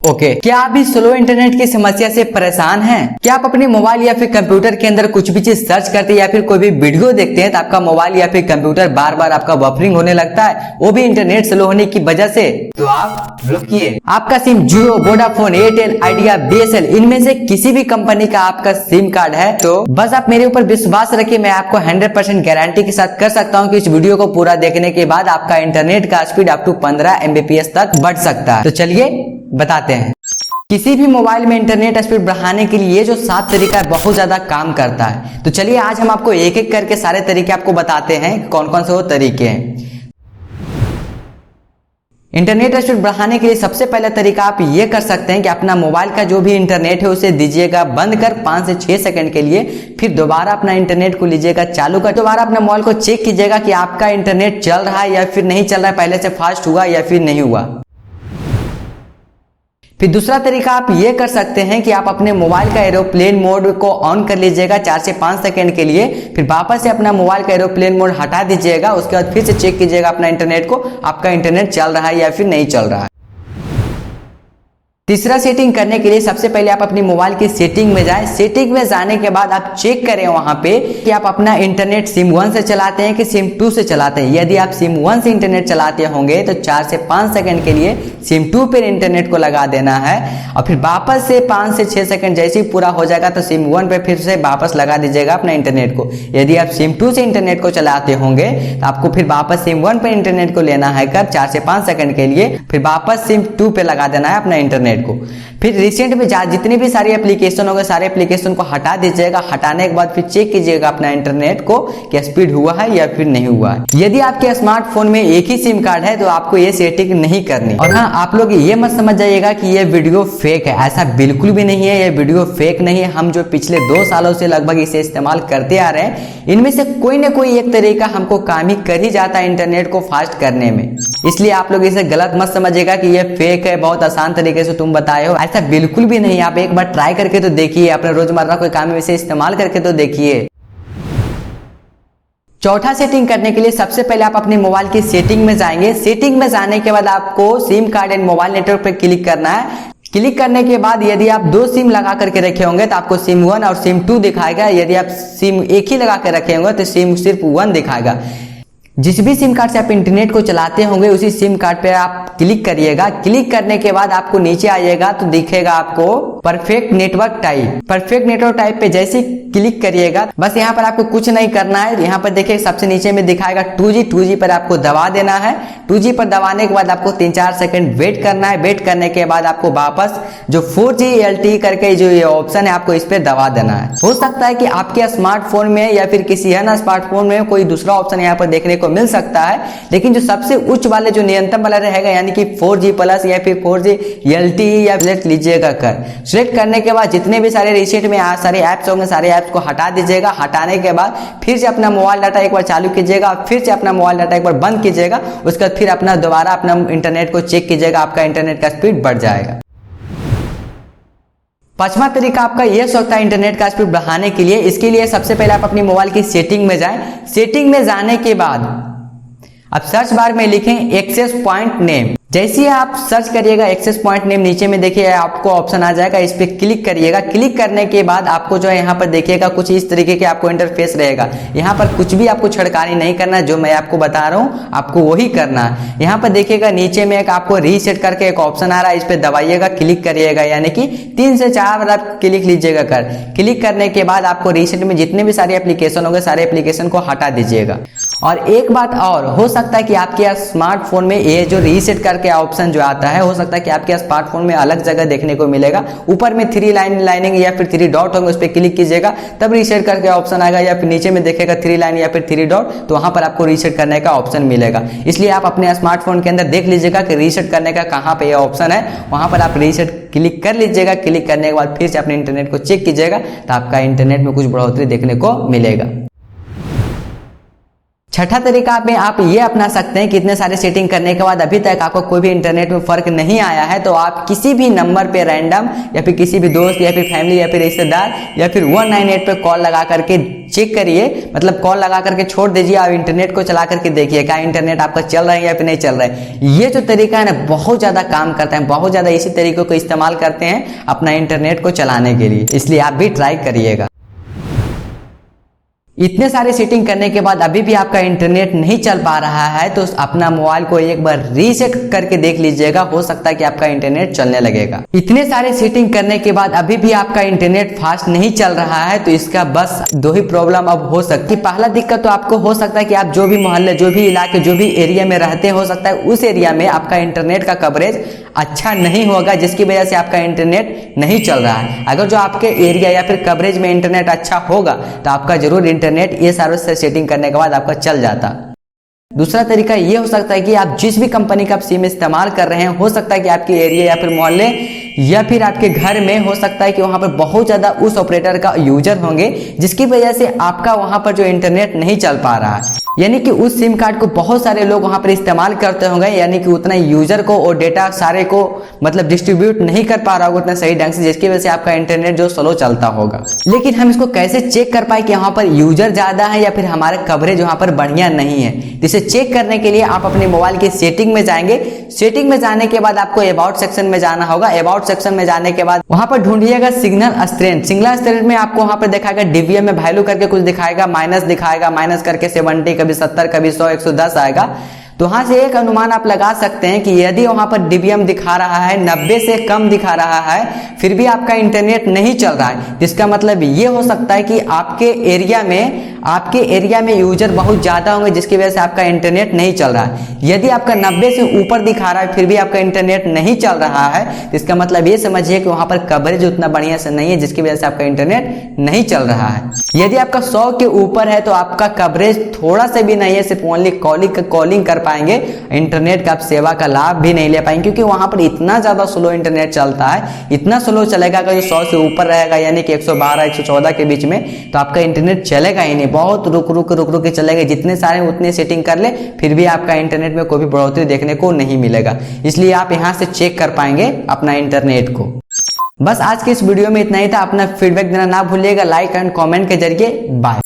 क्या आप भी स्लो इंटरनेट की समस्या से परेशान हैं? क्या आप अपने मोबाइल या फिर कंप्यूटर के अंदर कुछ भी चीज सर्च करते हैं या फिर कोई भी वीडियो देखते हैं तो आपका मोबाइल या फिर कंप्यूटर बार बार आपका बफरिंग होने लगता है, वो भी इंटरनेट स्लो होने की वजह से? तो आप रुकिए, आपका सिम जियो, वोडाफोन, एयरटेल, आइडिया, बीएसएल इनमें से किसी भी कंपनी का आपका सिम कार्ड है तो बस आप मेरे ऊपर विश्वास रखिए, मैं आपको 100% गारंटी के साथ कर सकता हूँ कि इस वीडियो को पूरा देखने के बाद आपका इंटरनेट का स्पीड अप टू 15 Mbps तक बढ़ सकता है। तो चलिए बताते हैं। किसी भी मोबाइल में इंटरनेट स्पीड बढ़ाने के लिए जो 7 तरीका बहुत ज्यादा काम करता है। तो चलिए आज हम आपको एक एक करके सारे तरीके आपको बताते हैं कौन कौन से वो तरीके हैं। इंटरनेट स्पीड बढ़ाने के लिए सबसे पहला तरीका आप ये कर सकते हैं कि अपना मोबाइल का जो भी इंटरनेट है उसे दीजिएगा बंद कर 5 से 6 सेकंड के लिए, फिर दोबारा अपना इंटरनेट को लीजिएगा चालू कर, दोबारा अपने मोबाइल को चेक कीजिएगा कि आपका इंटरनेट चल रहा है या फिर नहीं चल रहा है, पहले से फास्ट हुआ या फिर नहीं हुआ। फिर दूसरा तरीका आप ये कर सकते हैं कि आप अपने मोबाइल का एरोप्लेन मोड को ऑन कर लीजिएगा 4 से 5 सेकंड के लिए, फिर वापस से अपना मोबाइल का एरोप्लेन मोड हटा दीजिएगा, उसके बाद फिर से चेक कीजिएगा अपना इंटरनेट को, आपका इंटरनेट चल रहा है या फिर नहीं चल रहा है। तीसरा सेटिंग करने के लिए सबसे पहले आप अपनी मोबाइल की सेटिंग में जाएं। सेटिंग में जाने के बाद आप चेक करें वहां पे कि आप अपना इंटरनेट सिम 1 से चलाते हैं कि सिम 2 से चलाते हैं। यदि आप सिम 1 से इंटरनेट चलाते होंगे तो 4 से 5 सेकंड के लिए सिम 2 पर इंटरनेट को लगा देना है और फिर वापस से 5 से 6 सेकंड जैसे ही पूरा हो जाएगा तो सिम 1 पे फिर से वापस लगा दीजिएगा अपना इंटरनेट को। यदि आप सिम 2 से इंटरनेट को चलाते होंगे तो आपको फिर वापस सिम 1 पे इंटरनेट को लेना है कर 4 से 5 सेकंड के लिए, फिर वापस सिम 2 पे लगा देना है अपना इंटरनेट को। फिर रिसेंट में जितनी भी सारी एप्लीकेशन होंगे सारे एप्लीकेशन को हटा दीजिएगा, हटाने के बाद फिर चेक कीजिएगा अपना इंटरनेट को कि स्पीड हुआ है या फिर नहीं हुआ है। यदि आपके स्मार्टफोन में एक ही सिम कार्ड है तो आपको ये सेटिंग नहीं करनी। और हाँ, आप लोग ये मत समझ जाइएगा कि ये वीडियो फेक है, ऐसा बिल्कुल भी नहीं है, ये वीडियो फेक नहीं है। हम जो पिछले 2 सालों से लगभग इसे इस्तेमाल करते आ रहे हैं, इनमें से कोई ना कोई एक तरीका हमको काम ही कर ही जाता है इंटरनेट को फास्ट करने में। इसलिए आप लोग इसे गलत मत समझिएगा कि ये फेक है, बहुत आसान तरीके से तुम बताए हो, ऐसा बिल्कुल भी नहीं। आप एक बार ट्राई करके तो देखिए, अपने रोजमर्रा कोई काम में इसे इस्तेमाल करके तो देखिए। चौथा सेटिंग करने के लिए सबसे पहले आप अपने मोबाइल की सेटिंग में जाएंगे। सेटिंग में जाने के बाद आपको SIM card and mobile network पर क्लिक करना है। क्लिक करने के बाद यदि आप 2 सिम लगा करके रखे होंगे तो आपको सिम 1 और सिम 2 दिखाएगा। यदि आप सिम एक ही लगा के रखे होंगे तो सिम सिर्फ 1 दिखाएगा। जिस भी सिम कार्ड से आप इंटरनेट को चलाते होंगे उसी सिम कार्ड पे आप क्लिक करिएगा। क्लिक करने के बाद आपको नीचे आइएगा तो दिखेगा आपको perfect network type. Perfect network type पे जैसे क्लिक करिएगा बस यहाँ पर आपको कुछ नहीं करना है। यहाँ पर देखिए सबसे नीचे में दिखाएगा 2G पर आपको दबा देना है। 2G पर दबाने के बाद आपको 3-4 सेकंड वेट करना है। वेट करने के बाद आपको वापस जो 4G LTE करके जो ये ऑप्शन है आपको इस पे दबा देना है। हो सकता है कि आपके स्मार्टफोन में या फिर किसी अन्य स्मार्टफोन में कोई दूसरा ऑप्शन यहाँ पर देखने को मिल सकता है, लेकिन जो सबसे उच्च वाले जो न्यूनतम वाला रहेगा यानी कि 4G प्लस या फिर 4G LTE या सिलेक्ट लीजिएगा कर। सिलेक्ट करने के बाद जितने भी सारे रिसेंट में सारे ऐप्स होंगे सारे ऐप्स को हटा दीजिएगा। हटाने के बाद फिर से अपना मोबाइल डाटा एक बार चालू कीजिएगा, फिर से अपना मोबाइल डाटा एक बार बंद कीजिएगा, उसके बाद फिर अपना दोबारा अपना इंटरनेट को चेक कीजिएगा, आपका इंटरनेट का स्पीड बढ़ जाएगा। पांचवा तरीका आपका यह सकता है इंटरनेट का स्पीड बढ़ाने के लिए। इसके लिए सबसे पहले आप अपनी मोबाइल की सेटिंग में जाएं। सेटिंग में जाने के बाद अब सर्च बार में लिखें एक्सेस पॉइंट नेम। जैसे आप सर्च करिएगा एक्सेस पॉइंट नेम, नीचे में देखिए आपको ऑप्शन आ जाएगा, इस पे क्लिक करिएगा। क्लिक करने के बाद आपको जो है यहाँ पर देखिएगा कुछ इस तरीके के आपको इंटरफेस रहेगा। यहाँ पर कुछ भी आपको छड़कानी नहीं करना है, जो मैं आपको बता रहा हूँ आपको वही करना है। यहाँ पर देखिएगा नीचे में एक आपको रीसेट करके एक ऑप्शन आ रहा है, इस पे दबाइएगा, क्लिक करिएगा, यानी कि 3 से 4 बार आप क्लिक लीजिएगा कर। क्लिक करने के बाद आपको रीसेट में जितने भी सारे एप्लीकेशन होंगे सारे एप्लीकेशन को हटा दीजिएगा। और एक बात और, हो सकता है कि आपके स्मार्टफोन में ये जो रीसेट करके ऑप्शन जो आता है, हो सकता है कि आपके स्मार्टफोन में अलग जगह देखने को मिलेगा। ऊपर में 3 लाइनिंग या फिर 3 डॉट होंगे, उस पर क्लिक कीजिएगा तब रीसेट करके ऑप्शन आएगा, या फिर नीचे में देखेगा 3 लाइन या फिर 3 डॉट, तो वहां पर आपको रीसेट करने का ऑप्शन मिलेगा। इसलिए आप अपने स्मार्टफोन के अंदर देख लीजिएगा कि रीसेट करने का कहाँ पे ऑप्शन है, वहां पर आप रीसेट क्लिक कर लीजिएगा। क्लिक करने के बाद फिर से अपने इंटरनेट को चेक कीजिएगा तो आपका इंटरनेट में कुछ बढ़ोतरी देखने को मिलेगा। छठा तरीका में आप ये अपना सकते हैं कि इतने सारे सेटिंग करने के बाद अभी तक आपको कोई भी इंटरनेट में फर्क नहीं आया है, तो आप किसी भी नंबर पे रैंडम या फिर किसी भी दोस्त या फिर फैमिली या फिर रिश्तेदार या फिर 198 पे कॉल लगा करके चेक करिए, मतलब कॉल लगा करके छोड़ दीजिए, आप इंटरनेट को चला करके देखिए क्या इंटरनेट आपका चल रहा है या फिर नहीं चल रहा है। ये जो तरीका है ना बहुत ज्यादा काम करता है, बहुत ज्यादा इसी तरीके को इस्तेमाल करते हैं अपना इंटरनेट को चलाने के लिए, इसलिए आप भी ट्राई करिएगा। इतने सारे सेटिंग करने के बाद अभी भी आपका इंटरनेट नहीं चल पा रहा है तो अपना मोबाइल को एक बार रीसेट करके देख लीजिएगा, हो सकता है कि आपका इंटरनेट चलने लगेगा। इतने सारे सेटिंग करने के बाद अभी भी आपका इंटरनेट फास्ट नहीं चल रहा है तो इसका बस दो ही प्रॉब्लम अब हो सकती है। पहला दिक्कत तो आपको हो सकता है कि आप जो भी मोहल्ले, जो भी इलाके, जो भी एरिया में रहते हैं, हो सकता है उस एरिया में आपका इंटरनेट का कवरेज अच्छा नहीं होगा, जिसकी वजह से आपका इंटरनेट नहीं चल रहा है। अगर जो आपके एरिया या फिर कवरेज में इंटरनेट अच्छा होगा तो आपका जरूर इंटरनेट ये सारे सेटिंग करने के बाद आपका चल जाता। दूसरा तरीका ये हो सकता है कि आप जिस भी कंपनी का आप सिम इस्तेमाल कर रहे हैं, हो सकता है कि आपके एरिया या फिर मोहल्ले या फिर आपके घर में हो सकता है कि वहां पर बहुत ज्यादा उस ऑपरेटर का यूजर होंगे, जिसकी वजह से आपका वहां पर जो इंटरनेट नहीं चल पा रहा है, यानी कि उस सिम कार्ड को बहुत सारे लोग वहां पर इस्तेमाल करते होंगे, यानी कि उतना यूजर को और डेटा सारे को मतलब डिस्ट्रीब्यूट नहीं कर पा रहा होगा उतना सही ढंग से, जिसकी वजह से आपका इंटरनेट जो स्लो चलता होगा। लेकिन हम इसको कैसे चेक कर पाए कि यहाँ पर यूजर ज्यादा है या फिर हमारा कवरेज वहां पर बढ़िया नहीं है? जिसे चेक करने के लिए आप अपने मोबाइल की सेटिंग में जाएंगे। सेटिंग में जाने के बाद आपको अबाउट सेक्शन में जाना होगा। अबाउट सेक्शन में जाने के बाद वहां पर ढूंढिएगा सिग्नल स्ट्रेंथ। सिग्नल स्ट्रेंथ में आपको वहां पर दिखाएगा डीबीएम में वैल्यू करके कुछ दिखाएगा, माइनस दिखाएगा, माइनस करके 70, कभी 70, कभी 100, 110 आएगा। तो वहां से एक अनुमान आप लगा सकते हैं कि यदि वहां पर डीबीएम दिखा रहा है 90 से कम दिखा रहा है, फिर भी आपका इंटरनेट नहीं चल रहा है, जिसका मतलब ये हो सकता है कि आपके एरिया में यूजर बहुत ज्यादा होंगे, जिसकी वजह से आपका इंटरनेट नहीं चल रहा है। यदि आपका 90 से ऊपर दिखा रहा है फिर भी आपका इंटरनेट नहीं चल रहा है, इसका मतलब ये समझिए कि वहां पर कवरेज उतना बढ़िया से नहीं है, जिसकी वजह से आपका इंटरनेट नहीं चल रहा है। यदि आपका 100 के ऊपर है तो आपका कवरेज थोड़ा सा भी नहीं है, सिर्फ ओनली कॉलिंग कर पाएंगे, इंटरनेट का आप सेवा का लाभ भी नहीं ले पाएंगे, क्योंकि वहां पर इतना ज्यादा स्लो इंटरनेट चलता है, इतना स्लो चलेगा कि जो 100 से ऊपर रहेगा यानी कि 112, 114 के बीच में, तो आपका इंटरनेट चलेगा ही नहीं, बहुत रुक के चलेगा। जितने सारे उतने सेटिंग कर ले फिर भी आपका इंटरनेट में कोई भी बढ़ोतरी देखने को नहीं मिलेगा, इसलिए आप यहां से चेक कर पाएंगे अपना इंटरनेट को। बस आज के इस वीडियो में इतना ही था। अपना फीडबैक देना ना भूलिएगा लाइक एंड कमेंट के जरिए। बाय।